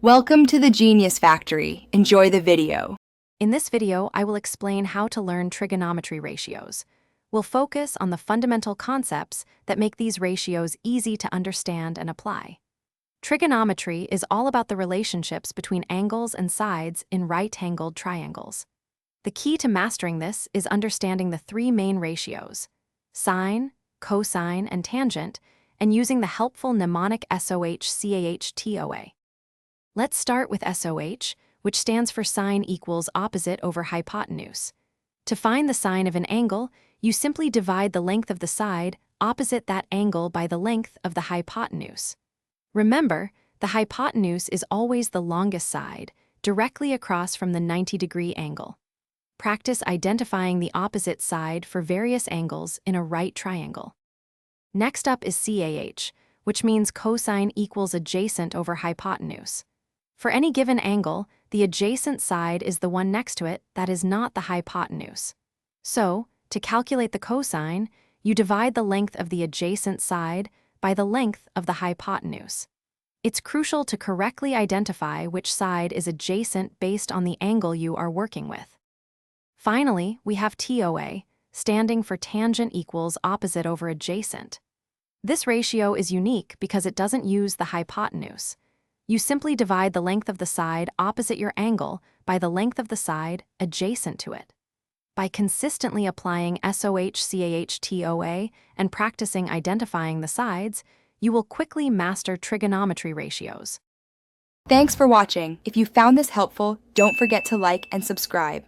Welcome to the Genius Factory. Enjoy the video. In this video, I will explain how to learn trigonometry ratios. We'll focus on the fundamental concepts that make these ratios easy to understand and apply. Trigonometry is all about the relationships between angles and sides in right-angled triangles. The key to mastering this is understanding the three main ratios: sine, cosine, and tangent, and using the helpful mnemonic SOH-CAH-TOA. Let's start with SOH, which stands for sine equals opposite over hypotenuse. To find the sine of an angle, you simply divide the length of the side opposite that angle by the length of the hypotenuse. Remember, the hypotenuse is always the longest side, directly across from the 90-degree angle. Practice identifying the opposite side for various angles in a right triangle. Next up is CAH, which means cosine equals adjacent over hypotenuse. For any given angle, the adjacent side is the one next to it that is not the hypotenuse. So, to calculate the cosine, you divide the length of the adjacent side by the length of the hypotenuse. It's crucial to correctly identify which side is adjacent based on the angle you are working with. Finally, we have TOA, standing for tangent equals opposite over adjacent. This ratio is unique because it doesn't use the hypotenuse. You simply divide the length of the side opposite your angle by the length of the side adjacent to it. By consistently applying SOH-CAH-TOA and practicing identifying the sides, you will quickly master trigonometry ratios. Thanks for watching. If you found this helpful, don't forget to like and subscribe.